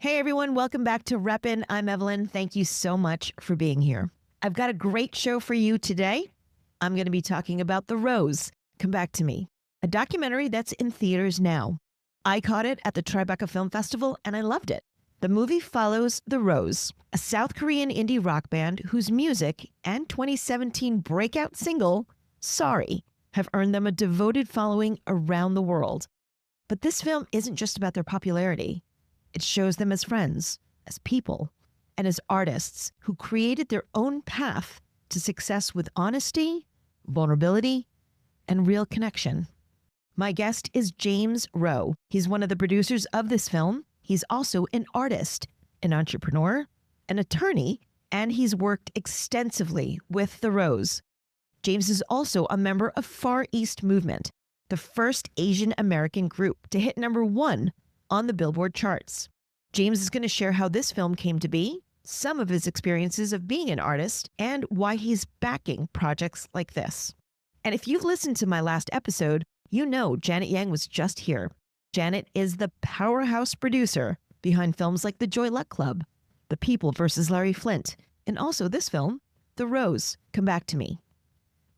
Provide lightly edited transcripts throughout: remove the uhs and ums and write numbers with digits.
Hey everyone, welcome back to Reppin. I'm Evelyn. Thank you so much for being here. I've got a great show for you today. I'm going to be talking about The Rose, Come Back to Me, a documentary that's in theaters now. I caught it at the Tribeca Film Festival and I loved it. The movie follows The Rose, a South Korean indie rock band whose music and 2017 breakout single, Sorry, have earned them a devoted following around the world. But this film isn't just about their popularity. It shows them as friends, as people, and as artists who created their own path to success with honesty, vulnerability, and real connection. My guest is James Roh. He's one of the producers of this film. He's also an artist, an entrepreneur, an attorney, and he's worked extensively with The Rose. James is also a member of Far East Movement, the first Asian American group to hit #1 on the Billboard charts. James is going to share how this film came to be, some of his experiences of being an artist, and why he's backing projects like this. And if you've listened to my last episode, you know Janet Yang was just here. Janet is the powerhouse producer behind films like The Joy Luck Club, The People vs. Larry Flynt, and also this film, The Rose, Come Back to Me.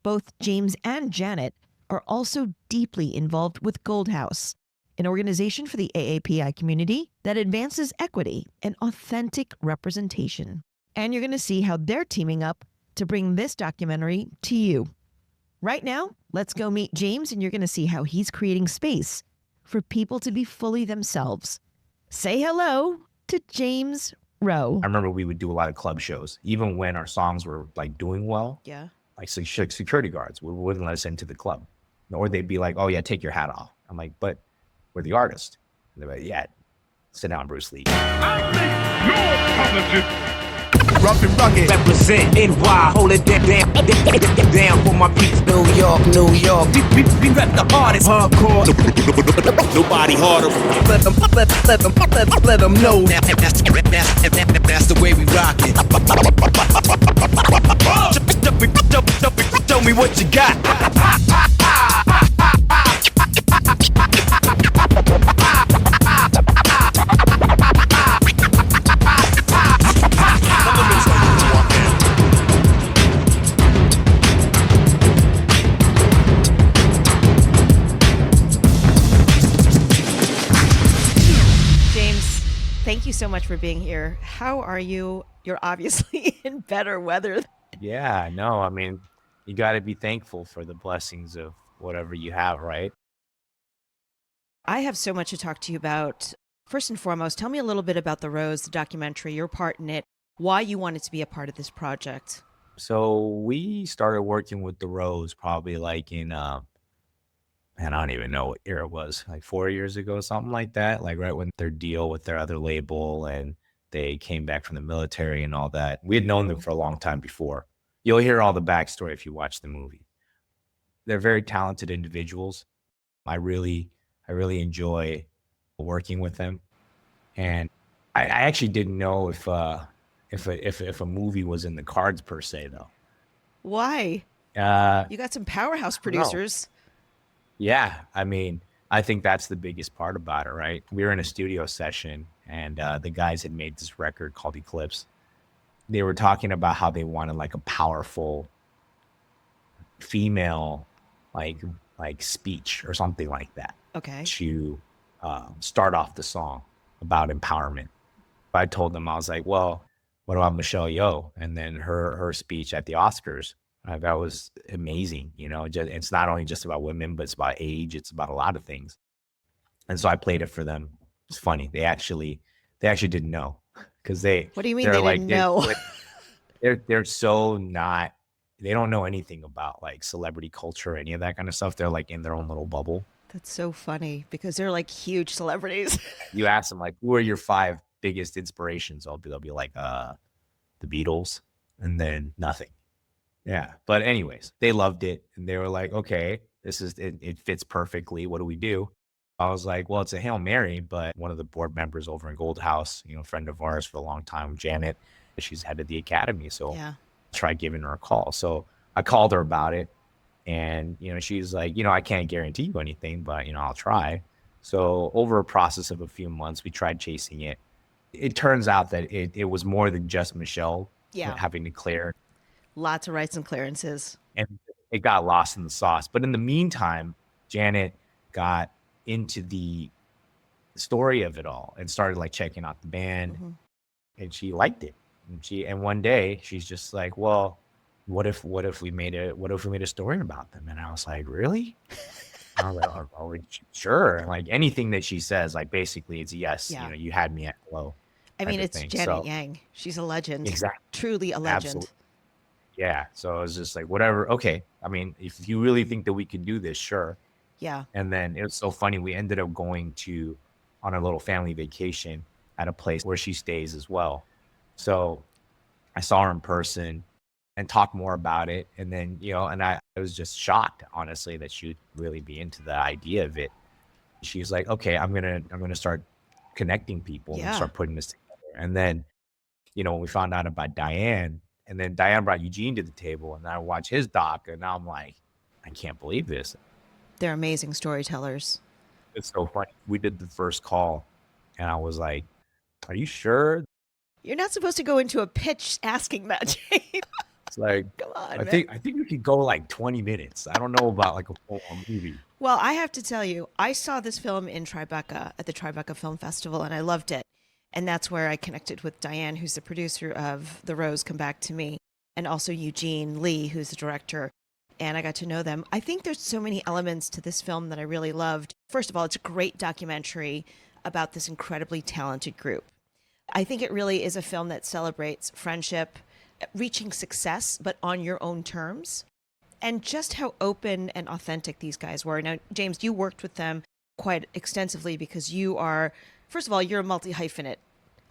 Both James and Janet are also deeply involved with Goldhouse, an organization for the AAPI community that advances equity and authentic representation. And you're going to see how they're teaming up to bring this documentary to you. Right now, let's go meet James, and you're going to see how he's creating space for people to be fully themselves. Say hello to James Roh. I remember we would do a lot of club shows, even when our songs were like doing well. Yeah. Like security guards wouldn't let us into the club, or they'd be like, "Oh yeah, take your hat off." I'm like, "But we're the artist." And they're like, "Yeah, sit down, Bruce Lee." Rough and rugged, represent NY, hold it down for my peeps. New York, New York. We rep the hardest, hardcore. Nobody harder. Let them know that's the way we rock it. Tell me what you got. Thank you so much for being here. How are you? You're obviously in better weather. Yeah, no, I mean, you got to be thankful for the blessings of whatever you have, right? I have so much to talk to you about. First and foremost, tell me a little bit about The Rose, the documentary, your part in it, why you wanted to be a part of this project. So we started working with The Rose probably like in, man, I don't even know what year it was, like 4 years ago, something like that. Like right when their deal with their other label and they came back from the military and all that. We had known them for a long time before. You'll hear all the backstory if you watch the movie. They're very talented individuals. I really enjoy working with them. And I actually didn't know if a movie was in the cards per se, though. Why? You got some powerhouse producers. Yeah, I mean, I think that's the biggest part about it, right? We were in a studio session, and the guys had made this record called Eclipse. They were talking about how they wanted like a powerful female, like speech or something like that. Okay. To start off the song about empowerment. I told them, I was like, well, what about Michelle Yeoh? And then her speech at the Oscars. That was amazing. You know, it's not only just about women, but it's about age. It's about a lot of things. And so I played it for them. It's funny. They actually didn't know because they. What do you mean they didn't know? They're so not. They don't know anything about like celebrity culture or any of that kind of stuff. They're like in their own little bubble. That's so funny because they're like huge celebrities. You ask them like, who are your 5 biggest inspirations? They'll be like, the Beatles, and then nothing. Yeah. But anyways, they loved it. And they were like, okay, it fits perfectly. What do we do? I was like, well, it's a Hail Mary, but one of the board members over in Goldhouse, a friend of ours for a long time, Janet, she's head of the academy. So yeah. Try giving her a call. So I called her about it. And, she's like, I can't guarantee you anything, but, I'll try. So over a process of a few months, we tried chasing it. it turns out that it was more than just Michelle Yeah. having to clear, Lots of rights and clearances. and it got lost in the sauce. But in the meantime, Janet got into the story of it all and started like checking out the band, and she liked it. And one day she's just like, well, what if we made a story about them? And I was like, really? I was like, are we sure? Like anything that she says, like basically it's yes. Yeah. You had me at hello. I mean, type of it's thing. Janet So Yang. She's a legend. exactly, Truly a legend. absolutely, yeah. So I was just like, whatever. Okay. I mean, if you really think that we can do this, sure. Yeah. And then it was so funny. We ended up going on a little family vacation at a place where she stays as well. So I saw her in person and talked more about it. And then, and I was just shocked, honestly, that she would really be into the idea of it. She's like, okay, I'm gonna start connecting people and start putting this together. And then, when we found out about Diane, and then Diane brought Eugene to the table, and I watched his doc, and now I'm like, I can't believe this. They're amazing storytellers. It's so funny. We did the first call, and I was like, are you sure? You're not supposed to go into a pitch asking that, James. It's like, come on, I think we could go like 20 minutes. I don't know about like a full movie. Well, I have to tell you, I saw this film in Tribeca at the Tribeca Film Festival, and I loved it. And that's where I connected with Diane, who's the producer of The Rose Come Back to Me, and also Eugene Lee, who's the director. And I got to know them. I think there's so many elements to this film that I really loved. First of all, it's a great documentary about this incredibly talented group. I think it really is a film that celebrates friendship, reaching success, but on your own terms, and just how open and authentic these guys were. Now, James, you worked with them quite extensively because you are, first of all, you're a multi-hyphenate.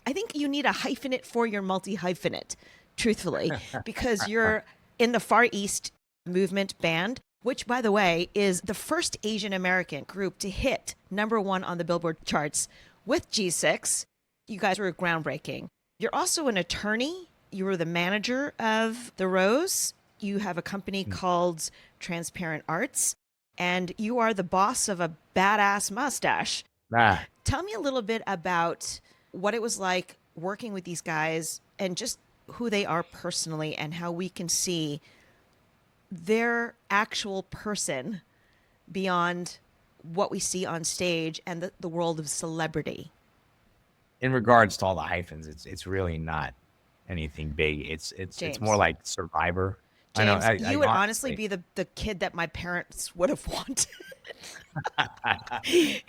I think you need a hyphenate for your multi-hyphenate, truthfully, because you're in the Far East movement band, which, by the way, is the first Asian American group to hit #1 on the Billboard charts with G6. You guys were groundbreaking. You're also an attorney. You were the manager of The Rose. You have a company called Transparent Arts, and you are the boss of a badass mustache. Tell me a little bit about what it was like working with these guys and just who they are personally and how we can see their actual person beyond what we see on stage and the world of celebrity. In regards to all the hyphens, it's really not anything big. It's more like Survivor. James, I know, you would honestly be the kid that my parents would have wanted.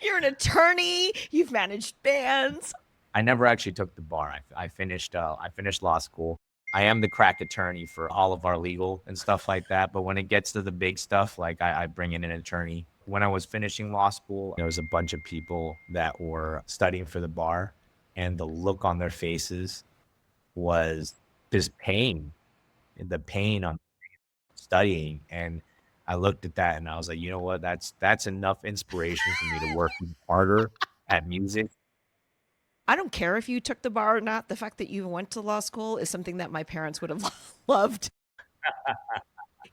You're an attorney. You've managed bands. I never actually took the bar. I finished law school. I am the crack attorney for all of our legal and stuff like that. But when it gets to the big stuff, like I bring in an attorney. When I was finishing law school, there was a bunch of people that were studying for the bar, and the look on their faces was this pain, the pain on studying. And I looked at that and I was like, you know what? That's enough inspiration for me to work harder at music. I don't care if you took the bar or not. The fact that you went to law school is something that my parents would have loved.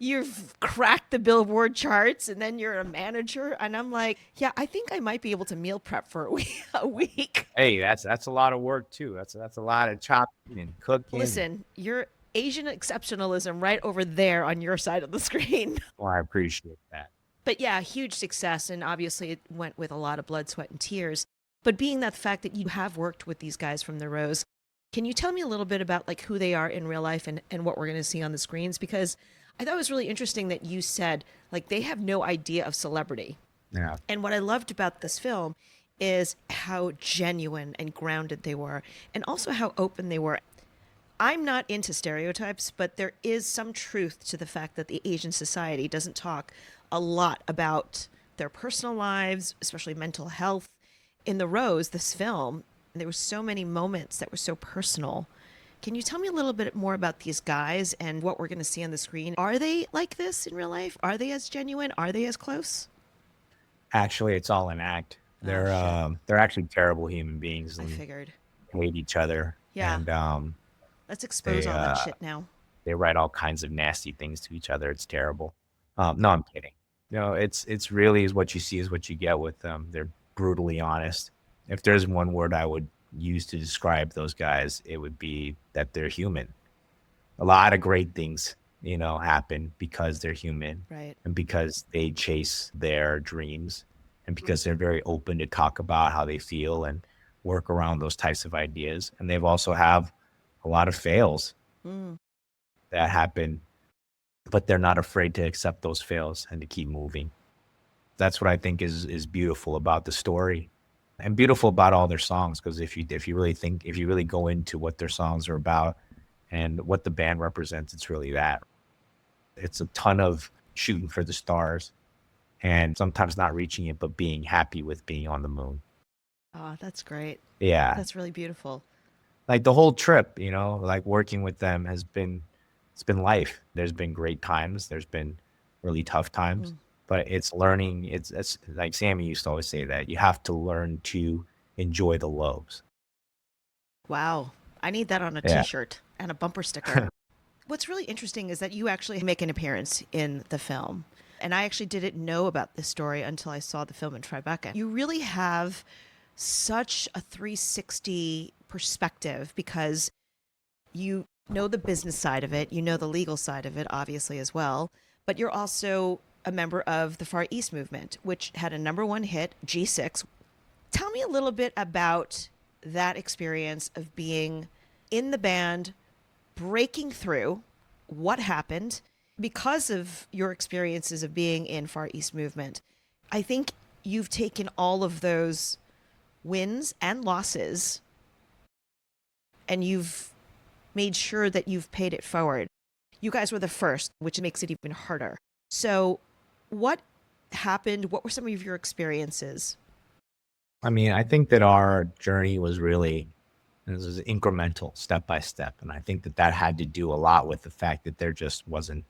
You've cracked the Billboard charts and then you're a manager. And I'm like, yeah, I think I might be able to meal prep for a week. Hey, that's a lot of work too. That's a lot of chopping and cooking. Listen, you're Asian exceptionalism right over there on your side of the screen. Well, I appreciate that. But yeah, huge success. And obviously it went with a lot of blood, sweat, and tears. But being that fact that you have worked with these guys from The Rose, can you tell me a little bit about like who they are in real life and what we're going to see on the screens? Because I thought it was really interesting that you said like they have no idea of celebrity. Yeah. And what I loved about this film is how genuine and grounded they were, and also how open they were. I'm not into stereotypes, but there is some truth to the fact that the Asian society doesn't talk a lot about their personal lives, especially mental health. In The Rose, this film, there were so many moments that were so personal. Can you tell me a little bit more about these guys and what we're going to see on the screen? Are they like this in real life? Are they as genuine? Are they as close? Actually, it's all an act. They're actually terrible human beings. I figured. Hate each other. Yeah. And let's expose all that shit now. They write all kinds of nasty things to each other. It's terrible. No, I'm kidding. No, it's really is what you see is what you get with them. They're brutally honest. If there's one word I would use to describe those guys, it would be that they're human. A lot of great things, happen because they're human, Right. and because they chase their dreams, and because they're very open to talk about how they feel and work around those types of ideas. And they've also have a lot of fails that happen, but they're not afraid to accept those fails and to keep moving. That's what I think is beautiful about the story, and beautiful about all their songs. Because if you really go into what their songs are about and what the band represents, it's really that. It's a ton of shooting for the stars and sometimes not reaching it, but being happy with being on the moon. Oh, that's great. Yeah. That's really beautiful. Like the whole trip, like working with them it's been life. There's been great times. There's been really tough times, but it's learning. It's like Sammy used to always say that you have to learn to enjoy the lows. Wow. I need that on a Yeah. t-shirt and a bumper sticker. What's really interesting is that you actually make an appearance in the film. And I actually didn't know about this story until I saw the film in Tribeca. You really have such a 360 perspective because you know the business side of it, you know the legal side of it, obviously, as well. But you're also a member of the Far East movement, which had a #1 hit, G6. Tell me a little bit about that experience of being in the band, breaking through, what happened because of your experiences of being in Far East movement. I think you've taken all of those wins and losses and you've made sure that you've paid it forward. You guys were the first, which makes it even harder. So what happened? What were some of your experiences? I mean, I think that our journey was really, this was incremental, step by step. And I think that had to do a lot with the fact that there just wasn't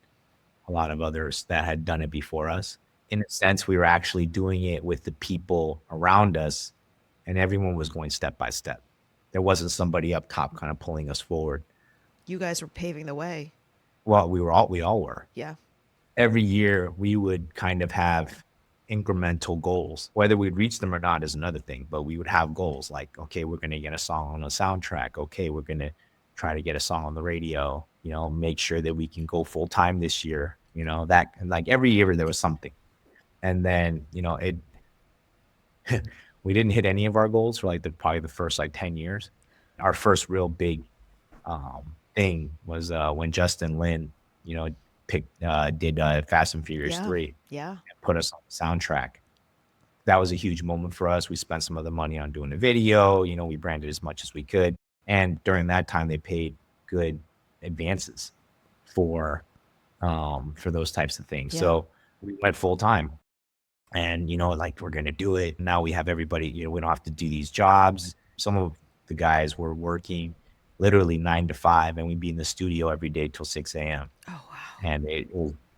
a lot of others that had done it before us. In a sense, we were actually doing it with the people around us, and everyone was going step by step. There wasn't somebody up top kind of pulling us forward. You guys were paving the way. Well, we all were. Yeah. Every year we would kind of have incremental goals. Whether we'd reach them or not is another thing, but we would have goals like, okay, we're going to get a song on a soundtrack. Okay, we're going to try to get a song on the radio, make sure that we can go full time this year, that, and like every year there was something. And then, we didn't hit any of our goals for probably the first 10 years. Our first real big thing was when Justin Lin, did Fast and Furious 3. Yeah. And put us on the soundtrack. That was a huge moment for us. We spent some of the money on doing a video. We branded as much as we could. And during that time, they paid good advances for those types of things. Yeah. So we went full time. And, we're going to do it. Now we have everybody, we don't have to do these jobs. Some of the guys were working literally 9 to 5, and we'd be in the studio every day till 6 a.m. Oh, wow. And it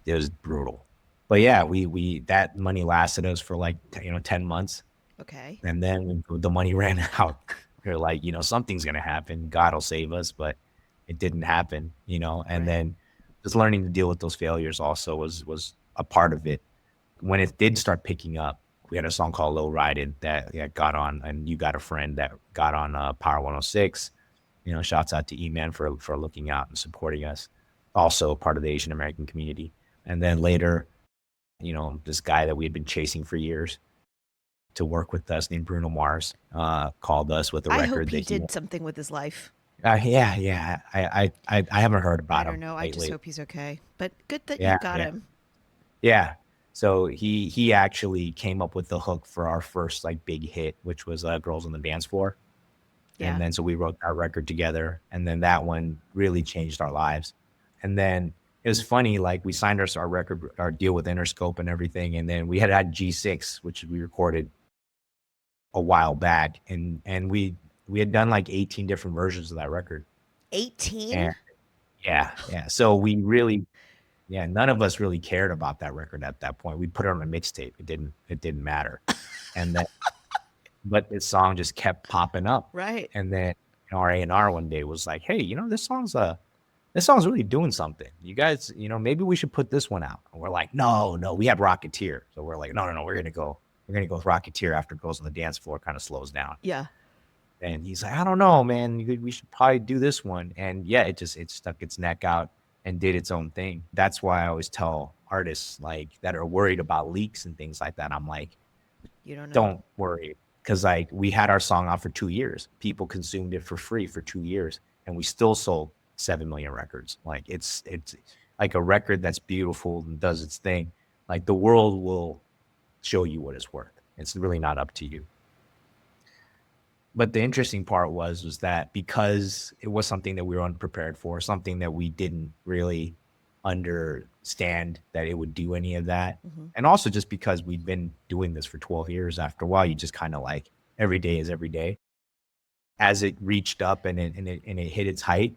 was brutal. But yeah, we that money lasted us for 10 months. Okay. And then when the money ran out, we were like, something's going to happen. God will save us. But it didn't happen, and Right. then just learning to deal with those failures also was a part of it. When it did start picking up, we had a song called Low Riding that got on, and You Got a Friend that got on Power 106. Shouts out to E-Man for looking out and supporting us. Also part of the Asian American community. And then later, this guy that we had been chasing for years to work with us named Bruno Mars called us with a record. I hope he that did something with his life. Yeah. I haven't heard about him. I don't know. I lately. just hope he's okay. But good that Yeah, you got yeah. him. Yeah. So he actually came up with the hook for our first big hit, which was Girls on the Dance Floor. Yeah. And then so we wrote our record together, and then that one really changed our lives. And then it was funny, we signed our deal with Interscope and everything, and then we had G6, which we recorded a while back, and we had done 18 different versions of that record. 18? And yeah. So we really, none of us really cared about that record at that point. We put it on a mixtape. It didn't matter. And then, but this song just kept popping up. Right. And then our A&R one day was like, hey, this song's really doing something. You guys, maybe we should put this one out. And we're like, no, we have Rocketeer. So we're like, no, we're going to go with Rocketeer after Girls on the Dance Floor kind of slows down. Yeah. And he's like, I don't know, man. We should probably do this one. And yeah, it stuck its neck out and did its own thing. That's why I always tell artists like that are worried about leaks and things like that. I'm like, You don't know. don't worry. Cause like we had our song out for 2 years. People consumed it for free for 2 years and we still sold 7 million records. Like it's like a record that's beautiful and does its thing. Like the world will show you what it's worth. It's really not up to you. But the interesting part was that because it was something that we were unprepared for, something that we didn't really understand that it would do any of that. And also just because we'd been doing this for 12 years, after a while, you just kind of like every day is every day. As it reached up and it hit its height,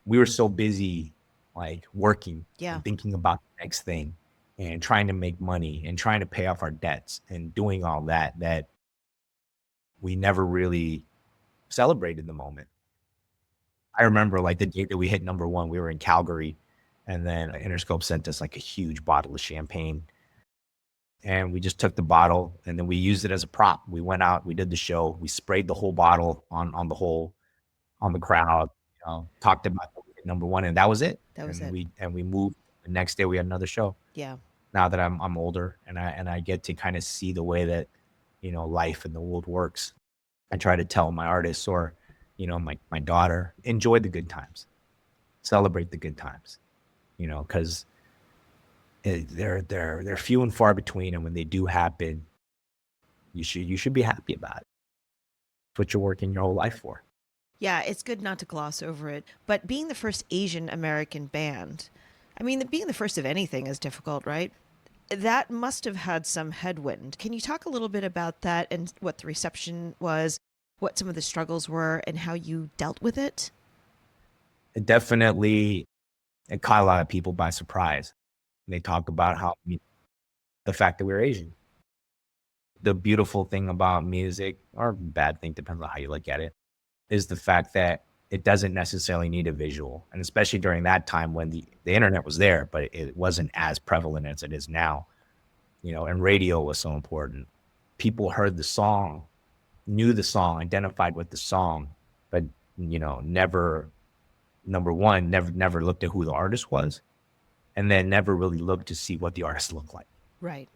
we were so busy like working and thinking about the next thing and trying to make money and trying to pay off our debts and doing all that we never really celebrated the moment. I remember like the day that we hit number 1, we were in Calgary, and then Interscope sent us like a huge bottle of champagne. And we just took the bottle and then we used it as a prop. We went out, we did the show, we sprayed the whole bottle on the crowd, talked about number 1, and that was it. That was and it. We moved. The next day we had another show. Yeah. Now that I'm older and I get to kind of see the way that life and the world works, I try to tell my artists or my daughter, enjoy the good times, celebrate the good times, because they're few and far between, and when they do happen, you should be happy about it. It's what you're working your whole life for. Yeah, it's good not to gloss over it. But being the first Asian American band, I mean, being the first of anything is difficult, right? That must have had some headwind. Can you talk a little bit about that and what the reception was, what some of the struggles were, and how you dealt with it? It definitely caught a lot of people by surprise. They talk about how the fact that we're Asian. The beautiful thing about music, or bad thing, depends on how you look at it, is the fact that it doesn't necessarily need a visual. And especially during that time when the internet was there, but it wasn't as prevalent as it is now, and radio was so important. People heard the song, knew the song, identified with the song, but, never, number one, never looked at who the artist was, and then never really looked to see what the artist looked like. Right.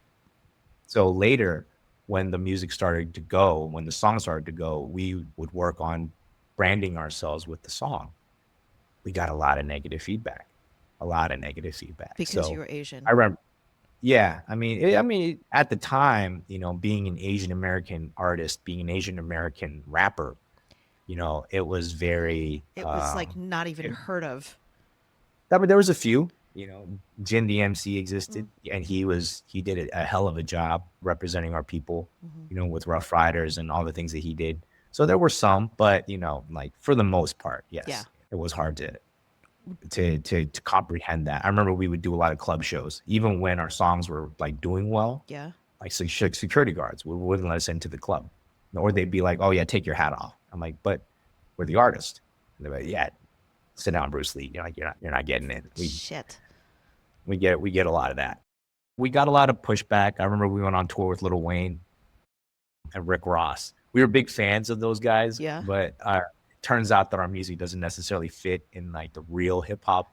So later, when the music started to go, when the song started to go, we would work on branding ourselves with the song. We got a lot of negative feedback. Because you were Asian. I remember, yeah. I mean, at the time, being an Asian American artist, being an Asian American rapper, it was very. It was like not even heard of. I mean, there was a few. Jin the MC existed, and he did a hell of a job representing our people, with Rough Riders and all the things that he did. So there were some, but like for the most part, yes, it was hard to comprehend that. I remember we would do a lot of club shows, even when our songs were like doing well. Yeah. Like security guards wouldn't let us into the club, or they'd be like, "Oh yeah, take your hat off." I'm like, "But we're the artist." And they're like, "Yeah, sit down, Bruce Lee. You're not getting in." Shit. We get a lot of that. We got a lot of pushback. I remember we went on tour with Lil Wayne and Rick Ross. We were big fans of those guys. Yeah. But it turns out that our music doesn't necessarily fit in like the real hip hop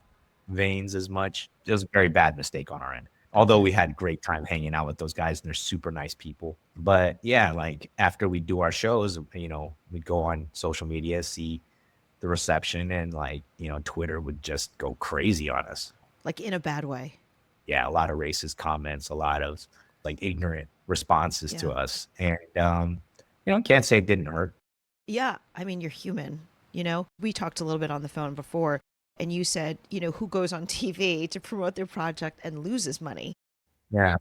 veins as much. It was a very bad mistake on our end. Although we had a great time hanging out with those guys and they're super nice people. But yeah, like after we do our shows, we'd go on social media, see the reception, and like, Twitter would just go crazy on us. Like in a bad way. Yeah, a lot of racist comments, a lot of like ignorant responses to us. And, can't say it didn't hurt. Yeah. I mean, you're human, We talked a little bit on the phone before, and you said, who goes on TV to promote their project and loses money? Yeah.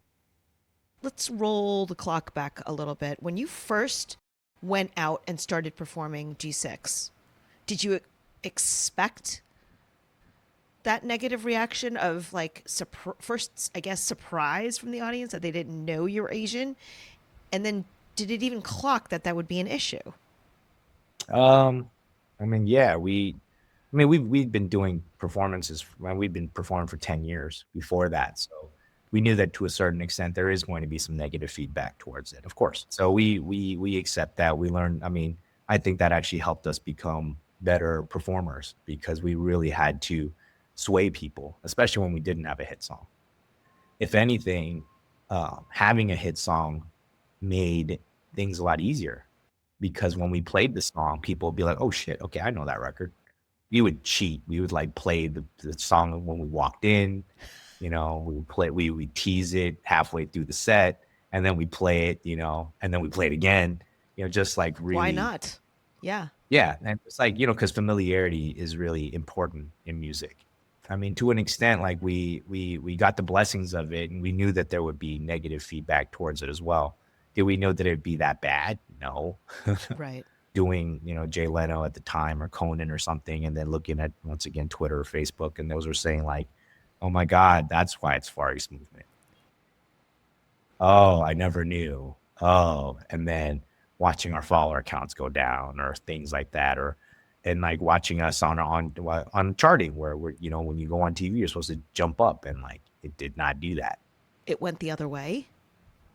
Let's roll the clock back a little bit. When you first went out and started performing G6, did you expect that negative reaction of like first, I guess, surprise from the audience that they didn't know you're Asian? And then did it even clock that would be an issue? I mean, yeah, we've been doing performances. We've been performing for 10 years before that. So we knew that to a certain extent, there is going to be some negative feedback towards it, of course. So we accept that. We learn, I think that actually helped us become better performers because we really had to sway people, especially when we didn't have a hit song. If anything, having a hit song made things a lot easier because when we played the song, people would be like, oh shit, okay, I know that record. We would cheat. We would like play the song when we walked in, we would tease it halfway through the set and then we play it, and then we play it again, just like really. Why not? Yeah. Yeah. And it's like, because familiarity is really important in music. I mean, to an extent, like we got the blessings of it and we knew that there would be negative feedback towards it as well. Did we know that it'd be that bad? No. Right. Doing, Jay Leno at the time or Conan or something, and then looking at, once again, Twitter or Facebook, and those were saying like, oh my God, that's why it's Far East Movement. Oh, I never knew. Oh, and then watching our follower counts go down or things like that, and like watching us on charting where we're, when you go on TV, you're supposed to jump up, and like it did not do that. It went the other way.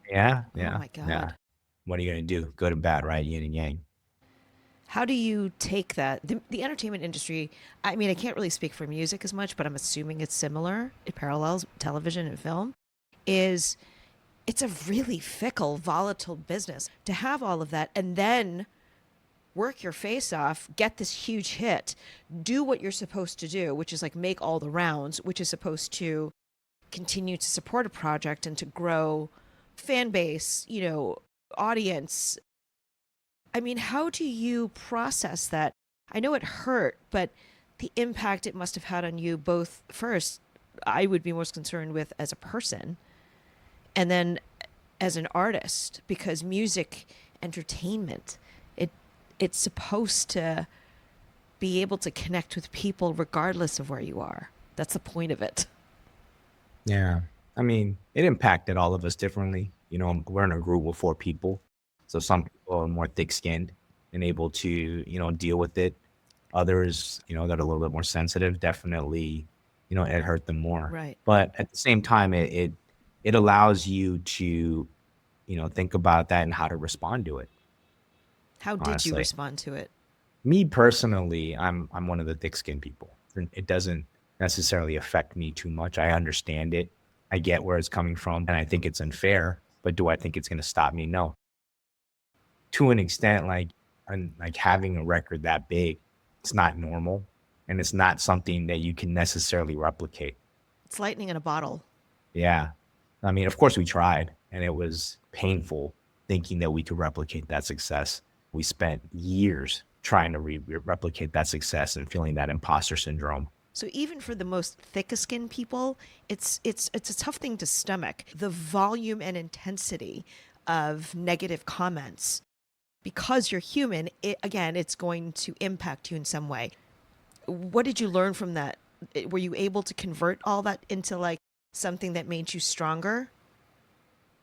Yeah. Oh my God. Yeah. What are you gonna do? Good and bad, right? Yin and yang. How do you take that? The entertainment industry, I mean, I can't really speak for music as much, but I'm assuming it's similar. It parallels television and film. It's a really fickle, volatile business to have all of that and then work your face off, get this huge hit, do what you're supposed to do, which is like make all the rounds, which is supposed to continue to support a project and to grow fan base, audience. I mean, how do you process that? I know it hurt, but the impact it must have had on you both, first, I would be most concerned with as a person, and then as an artist, because music, entertainment, it's supposed to be able to connect with people regardless of where you are. That's the point of it. Yeah. I mean, it impacted all of us differently. We're in a group with 4 people. So some people are more thick-skinned and able to, deal with it. Others, that are a little bit more sensitive, definitely, it hurt them more. Right. But at the same time, it allows you to, think about that and how to respond to it. How did you respond to it? Me personally, I'm one of the thick-skinned people. It doesn't necessarily affect me too much. I understand it. I get where it's coming from, and I think it's unfair. But do I think it's going to stop me? No. To an extent, like having a record that big, it's not normal, and it's not something that you can necessarily replicate. It's lightning in a bottle. Yeah. I mean, of course we tried, and it was painful thinking that we could replicate that success. We spent years trying to replicate that success and feeling that imposter syndrome. So even for the most thick-skinned people, it's a tough thing to stomach. The volume and intensity of negative comments, because you're human, it's going to impact you in some way. What did you learn from that? Were you able to convert all that into like something that made you stronger?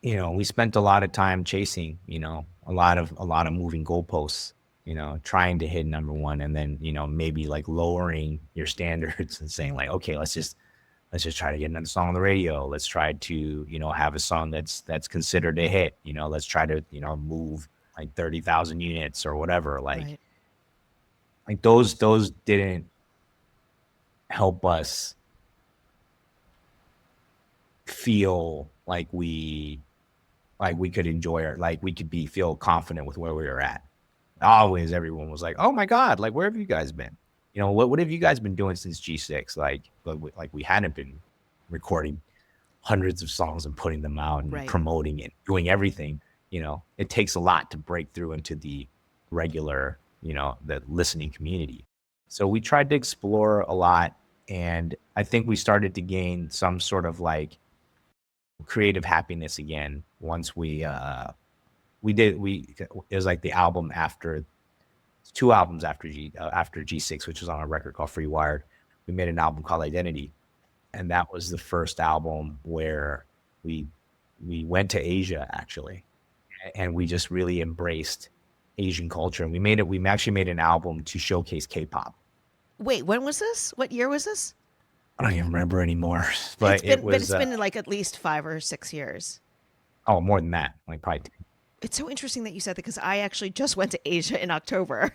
We spent a lot of time chasing, a lot of moving goalposts, trying to hit number one, and then, maybe like lowering your standards and saying like, okay, let's just try to get another song on the radio. Let's try to, have a song that's considered a hit. Let's try to, move like 30,000 units or whatever. Like, Right. like those didn't help us feel like we could enjoy it, like we could feel confident with where we were at. Always everyone was like, oh my God, like where have you guys been? What have you guys been doing since G6? Like we hadn't been recording hundreds of songs and putting them out and Right. promoting it, doing everything. It takes a lot to break through into the regular, the listening community. So we tried to explore a lot, and I think we started to gain some sort of like creative happiness again once it was like the album after 2 albums after G6, which was on a record called Free Wired. We made an album called Identity, and that was the first album where we went to Asia actually, and we just really embraced Asian culture. And we actually made an album to showcase K-pop. Wait, when was this? What year was this? I don't even remember anymore, but It's been like at least 5 or 6 years. Oh, more than that, like probably 10. It's so interesting that you said that because I actually just went to Asia in October.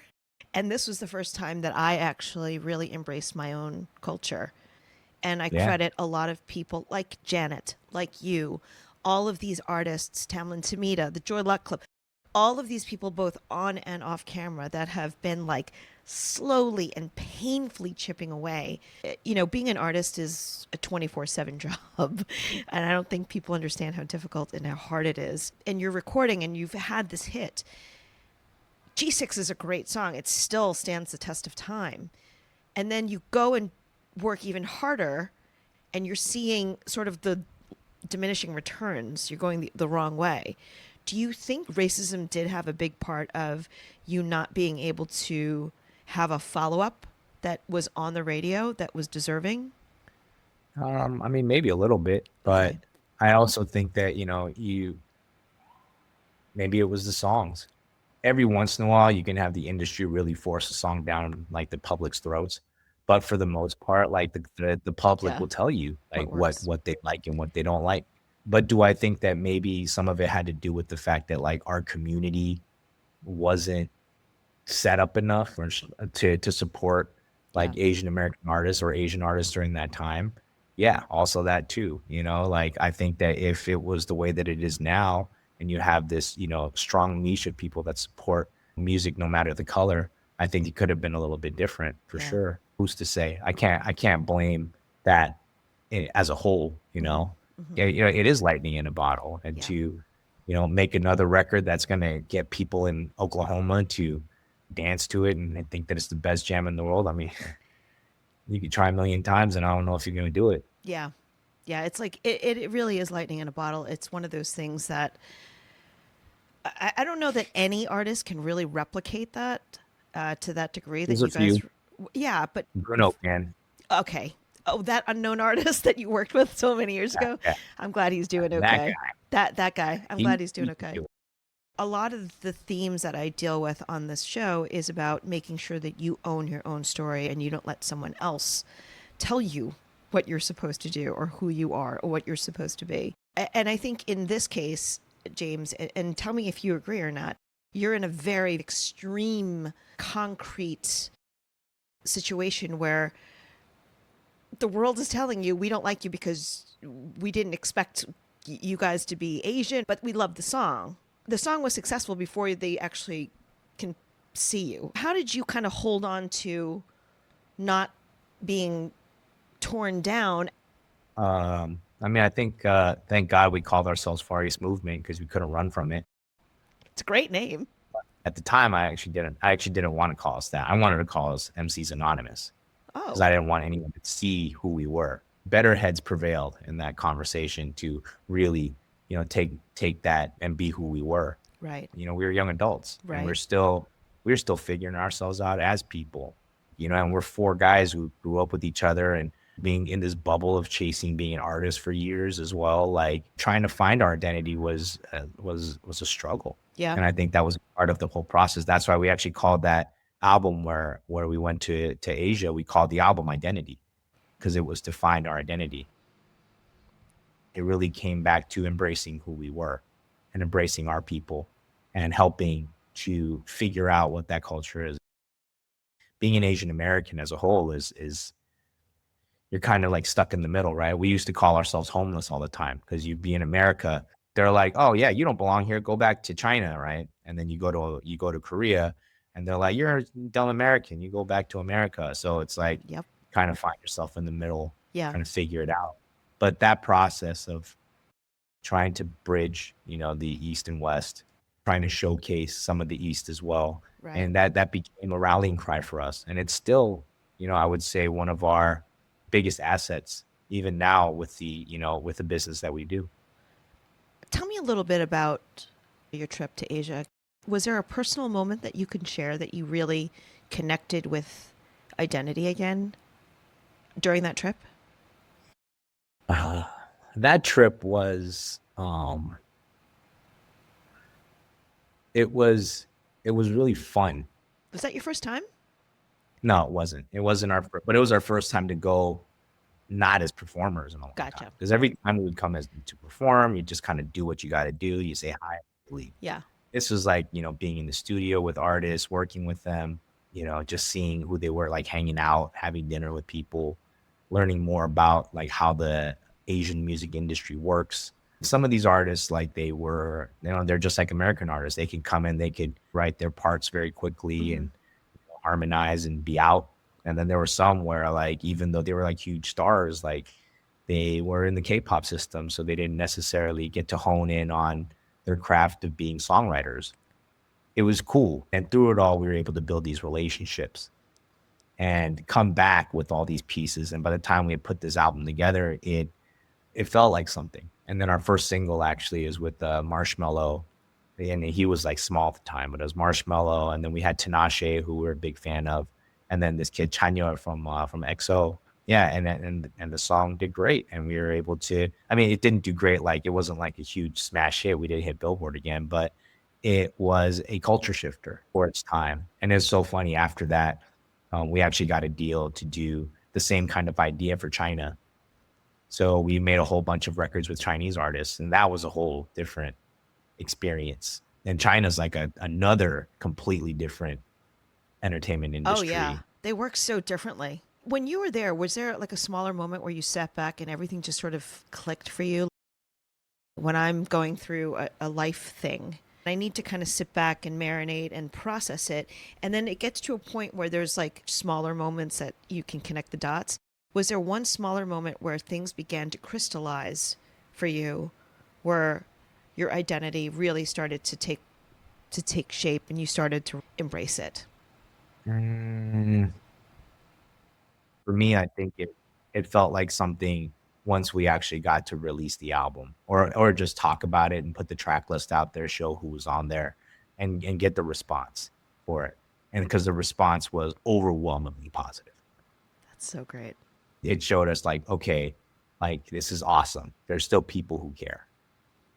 And this was the first time that I actually really embraced my own culture. And I Yeah. credit a lot of people like Janet, like you, all of these artists, Tamlin Tamita, the Joy Luck Club, all of these people, both on and off camera, that have been like slowly and painfully chipping away. You know, being an artist is a 24/7 job. And I don't think people understand how difficult and how hard it is. And you're recording and you've had this hit. G6 is a great song. It still stands the test of time. And then you go and work even harder and you're seeing sort of the diminishing returns. You're going the wrong way. Do you think racism did have a big part of you not being able to have a follow-up that was on the radio that was deserving? I mean, maybe a little bit, but Okay. I also think that, maybe it was the songs. Every once in a while, you can have the industry really force a song down like the public's throats. But for the most part, like the public Yeah. will tell you like What works? what they like and what they don't like. But do I think that maybe some of it had to do with the fact that like our community wasn't set up enough to support like Yeah. Asian American artists or Asian artists during that time? Yeah, also that too. Like I think that if it was the way that it is now, and you have this, strong niche of people that support music no matter the color, I think it could have been a little bit different for Yeah. sure. Who's to say? I can't blame that as a whole. Mm-hmm. Yeah, it is lightning in a bottle, and Yeah. to make another record that's gonna get people in Oklahoma to dance to it and think that it's the best jam in the world. I mean, you could try a million times, and I don't know if you're gonna do it. Yeah. Yeah. It's like, it really is lightning in a bottle. It's one of those things that I don't know that any artist can really replicate that to that degree that There's a you guys. few. Yeah. But Bruno can. okay. Oh, that unknown artist that you worked with so many years ago. Yeah, I'm glad he's doing that okay. guy. That guy. I'm He, glad he's doing he can okay. do it. A lot of the themes that I deal with on this show is about making sure that you own your own story and you don't let someone else tell you what you're supposed to do or who you are or what you're supposed to be. And I think in this case, James, and tell me if you agree or not, you're in a very extreme, concrete situation where the world is telling you we don't like you because we didn't expect you guys to be Asian, but we love the song. The song was successful before they actually can see you. How did you kind of hold on to not being torn down? I mean, I think thank God we called ourselves Far East Movement because we couldn't run from it. It's a great name. At the time, I actually didn't want to call us that. I wanted to call us MCs Anonymous because Oh, I didn't want anyone to see who we were. Better heads prevailed in that conversation to really, take that and be who we were. right, We were young adults, and right. we're still figuring ourselves out as people. And we're four guys who grew up with each other and being in this bubble of chasing being an artist for years as well. Like trying to find our identity was a struggle. Yeah, And I think that was part of the whole process. That's why we actually called that album where we went to Asia, we called the album Identity, because it was to find our identity. It really came back to embracing who we were and embracing our people and helping to figure out what that culture is. Being an Asian American as a whole is you're kind of like stuck in the middle, right? We used to call ourselves homeless all the time because you'd be in America. They're like, oh yeah, you don't belong here. Go back to China, right? And then you go to Korea, and they're like, you're a dumb American. You go back to America. So it's like yep, kind of find yourself in the middle, yeah, trying to figure it out. But that process of trying to bridge, the East and West, trying to showcase some of the East as well, right. and that became a rallying cry for us. And it's still, I would say one of our biggest assets even now with with the business that we do. Tell me a little bit about your trip to Asia. Was there a personal moment that you can share that you really connected with identity again during that trip? Uh, that trip was it was really fun. Was that your first time? No, it wasn't. It wasn't but it was our first time to go not as performers in a long time. Gotcha. Because every time we would come as to perform, you just kind of do what you got to do. You say hi, leave. Yeah. This was like, being in the studio with artists, working with them, just seeing who they were, like hanging out, having dinner with people, learning more about like how the Asian music industry works. Some of these artists, like they're just like American artists. They can come in, they could write their parts very quickly and harmonize and be out. And then there were some where like, even though they were like huge stars, like they were in the K-pop system, so they didn't necessarily get to hone in on their craft of being songwriters. It was cool. And through it all, we were able to build these relationships and come back with all these pieces. And by the time we had put this album together, it felt like something. And then our first single actually is with Marshmello. And he was like small at the time, but it was Marshmello. And then we had Tinashe, who we're a big fan of. And then this kid Chanyeol from EXO. Yeah, and the song did great. And we were able to, I mean, it didn't do great. Like, it wasn't like a huge smash hit. We did hit Billboard again, but it was a culture shifter for its time. And it's so funny, after that, we actually got a deal to do the same kind of idea for China. So we made a whole bunch of records with Chinese artists, and that was a whole different experience. And China's like another completely different entertainment industry. Oh, yeah. They work so differently. When you were there, was there like a smaller moment where you sat back and everything just sort of clicked for you? When I'm going through a life thing, I need to kind of sit back and marinate and process it. And then it gets to a point where there's like smaller moments that you can connect the dots. Was there one smaller moment where things began to crystallize for you, where your identity really started to take shape and you started to embrace it? For me, I think it felt like something once we actually got to release the album, or just talk about it and put the track list out there, show who was on there, and get the response for it. And because the response was overwhelmingly positive. That's so great. It showed us like, okay, like this is awesome. There's still people who care.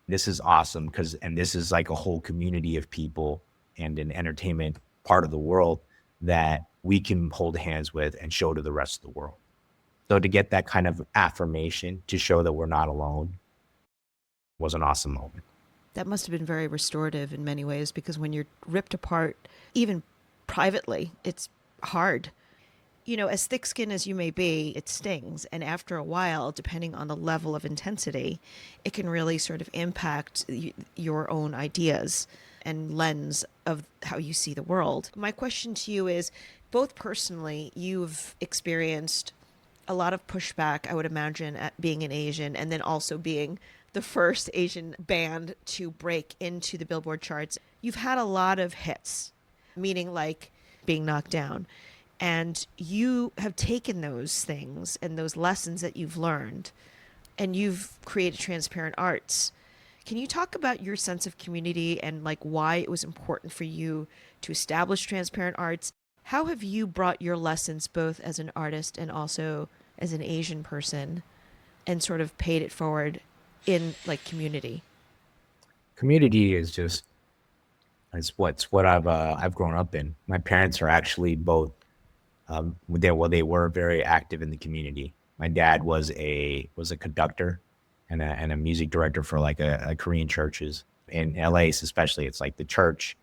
This is awesome and this is like a whole community of people and an entertainment part of the world that we can hold hands with and show to the rest of the world. So to get that kind of affirmation to show that we're not alone was an awesome moment. That must have been very restorative in many ways, because when you're ripped apart, even privately, it's hard. You know, as thick-skinned as you may be, it stings. And after a while, depending on the level of intensity, it can really sort of impact your own ideas and lens of how you see the world. My question to you is, both personally, you've experienced a lot of pushback, I would imagine, at being an Asian, and then also being the first Asian band to break into the Billboard charts. You've had a lot of hits, meaning like being knocked down. And you have taken those things and those lessons that you've learned, and you've created Transparent Arts. Can you talk about your sense of community and like why it was important for you to establish Transparent Arts? How have you brought your lessons both as an artist and also as an Asian person and sort of paid it forward in like community? Community is just, it's what I've grown up in. My parents are actually both, they were very active in the community. My dad was a conductor and a music director for like a Korean churches in LA, especially. It's like the church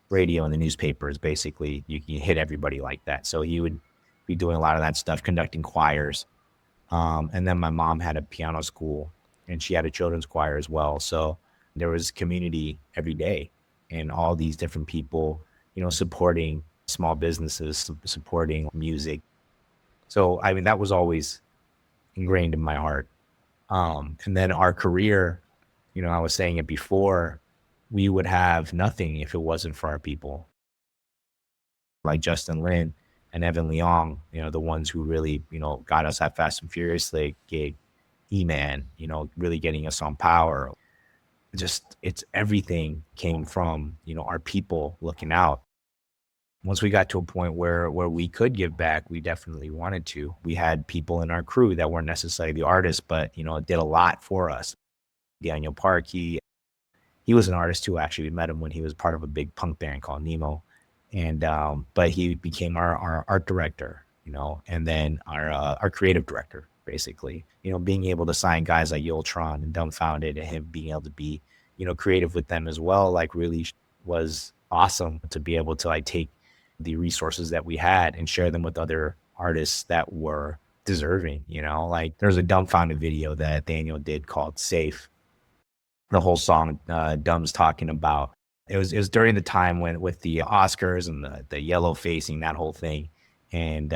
radio and the newspapers, basically you can hit everybody like that. So he would be doing a lot of that stuff, conducting choirs. And then my mom had a piano school and she had a children's choir as well. So there was community every day and all these different people, supporting small businesses, supporting music. So, I mean, that was always ingrained in my heart. And then our career, I was saying it before, we would have nothing if it wasn't for our people. Like Justin Lin and Evan Leong, the ones who really, got us that Fast and Furious gig, E-Man, really getting us on Power. It's everything came from, our people looking out. Once we got to a point where we could give back, we definitely wanted to. We had people in our crew that weren't necessarily the artists, but, did a lot for us. Daniel Park, he was an artist too, actually. We met him when he was part of a big punk band called Nemo. And, but he became our art director, and then our creative director, basically, being able to sign guys like Yultron and Dumbfounded, and him being able to be, creative with them as well, like really was awesome to be able to like take the resources that we had and share them with other artists that were deserving, you know. Like there's a Dumbfounded video that Daniel did called Safe. The whole song Dumb's talking about. It was during the time when with the Oscars and the yellow facing, that whole thing. And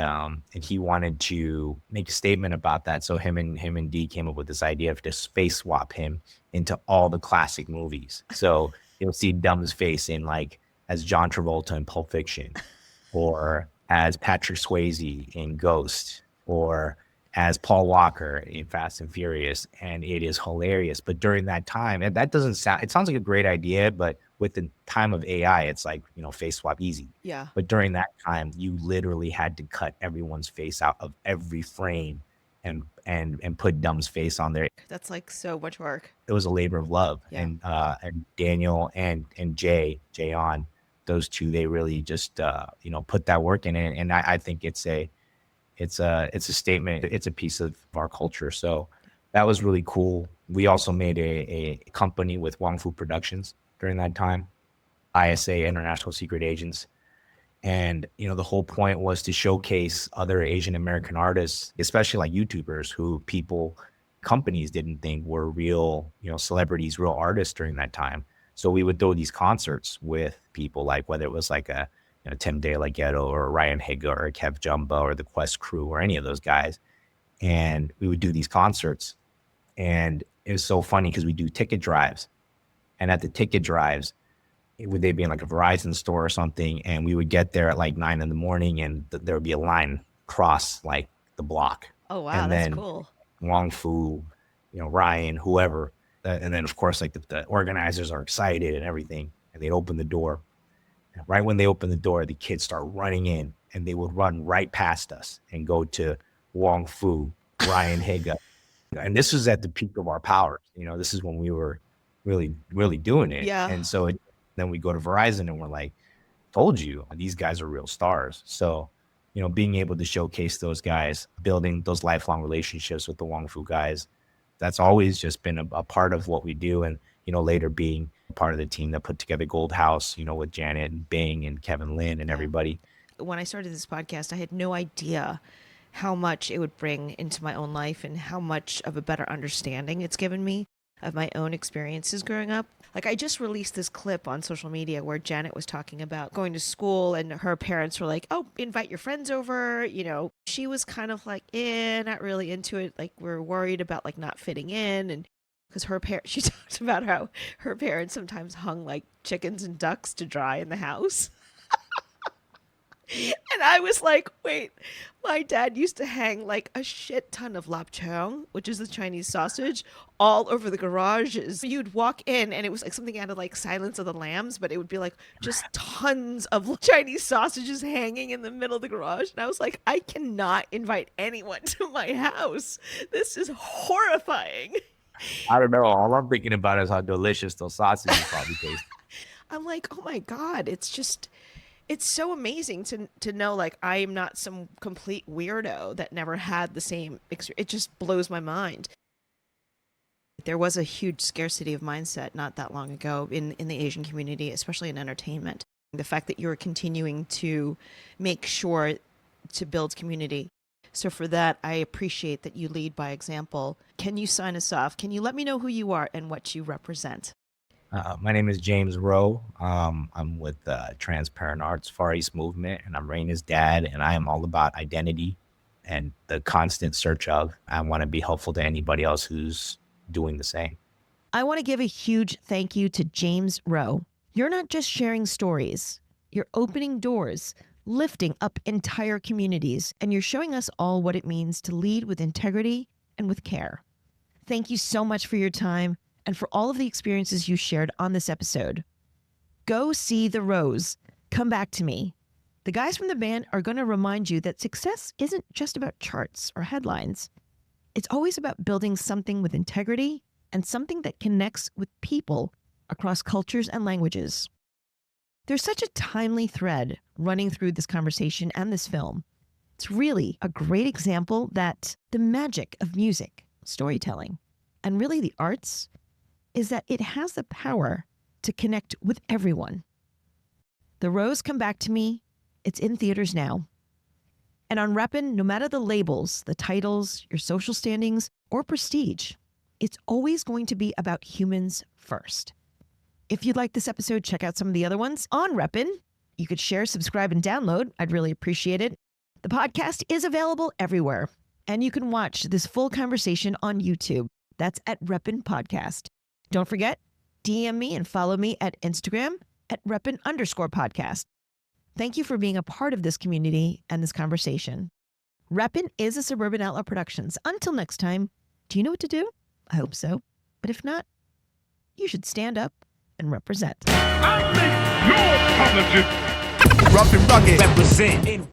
he wanted to make a statement about that. So him and D came up with this idea of just face swap him into all the classic movies. So you'll see Dumb's face in like as John Travolta in Pulp Fiction, or as Patrick Swayze in Ghost, or as Paul Walker in Fast and Furious, and it is hilarious. But during that time, and that doesn't sound, it sounds like a great idea, but with the time of AI, it's like, you know, face swap easy. Yeah. But during that time, you literally had to cut everyone's face out of every frame and put Dumb's face on there. That's like so much work. It was a labor of love. Yeah. And Daniel and Jay on, those two, they really just you know, put that work in it. And I think it's a statement. It's a piece of our culture. So that was really cool. We also made a company with Wong Productions during that time, ISA, International Secret Agents. And, you know, the whole point was to showcase other Asian American artists, especially like YouTubers who companies didn't think were real, you know, celebrities, real artists during that time. So we would throw these concerts with people, like whether it was like a, you know, Tim De La Ghetto or Ryan Higa or Kev Jumbo or the Quest Crew or any of those guys. And we would do these concerts. And it was so funny because we do ticket drives. And at the ticket drives, they be in like a Verizon store or something, and we would get there at like 9 a.m. and there would be a line across like the block. Oh, wow. And That's then cool. Wong Fu, you know, Ryan, whoever. And then, of course, like the organizers are excited and everything. And they'd open the door. And right when they open the door, the kids start running in, and they would run right past us and go to Wong Fu, Ryan Higa. And this was at the peak of our powers. You know, this is when we were really, really doing it. Yeah. And so then we go to Verizon and we're like, told you, these guys are real stars. So, you know, being able to showcase those guys, building those lifelong relationships with the Wong Fu guys, that's always just been a part of what we do. And, you know, later being part of the team that put together Goldhouse, you know, with Janet and Bing and Kevin Lin and everybody. When I started this podcast, I had no idea how much it would bring into my own life and how much of a better understanding it's given me of my own experiences growing up. Like, I just released this clip on social media where Janet was talking about going to school and her parents were like, oh, invite your friends over. You know, she was kind of like, not really into it. Like, we're worried about like not fitting in. And because she talked about how her parents sometimes hung like chickens and ducks to dry in the house. And I was like, wait, my dad used to hang like a shit ton of lapchung, which is the Chinese sausage, all over the garages. You'd walk in and it was like something out of like Silence of the Lambs, but it would be like just tons of Chinese sausages hanging in the middle of the garage. And I was like, I cannot invite anyone to my house. This is horrifying. I remember all I'm thinking about is how delicious those sausages probably taste. I'm like, oh my God, it's so amazing to know, like, I am not some complete weirdo that never had the same experience. It just blows my mind. There was a huge scarcity of mindset not that long ago in the Asian community, especially in entertainment. The fact that you're continuing to make sure to build community. So for that, I appreciate that you lead by example. Can you sign us off? Can you let me know who you are and what you represent? My name is James Roh. I'm with Transparent Arts Far East Movement, and I'm Raina's dad, and I am all about identity and the constant search of. I want to be helpful to anybody else who's doing the same. I want to give a huge thank you to James Roh. You're not just sharing stories. You're opening doors, lifting up entire communities, and you're showing us all what it means to lead with integrity and with care. Thank you so much for your time and for all of the experiences you shared on this episode. Go see The Rose. Come back to me. The guys from the band are going to remind you that success isn't just about charts or headlines. It's always about building something with integrity and something that connects with people across cultures and languages. There's such a timely thread running through this conversation and this film. It's really a great example that the magic of music, storytelling, and really the arts is that it has the power to connect with everyone, The Rose, Come Back to Me. It's in theaters now. And on Reppin, no matter the labels, the titles, your social standings, or prestige, it's always going to be about humans first. If you'd like this episode, check out some of the other ones on Reppin. You could share, subscribe, and download. I'd really appreciate it. The podcast is available everywhere, and you can watch this full conversation on YouTube. That's at Reppin Podcast. Don't forget, DM me and follow me at Instagram at Reppin_podcast. Thank you for being a part of this community and this conversation. Reppin is a Suburban Outlaw Productions. Until next time, do you know what to do? I hope so. But if not, you should stand up and represent. I make no apology. Rough and rugged. Represent.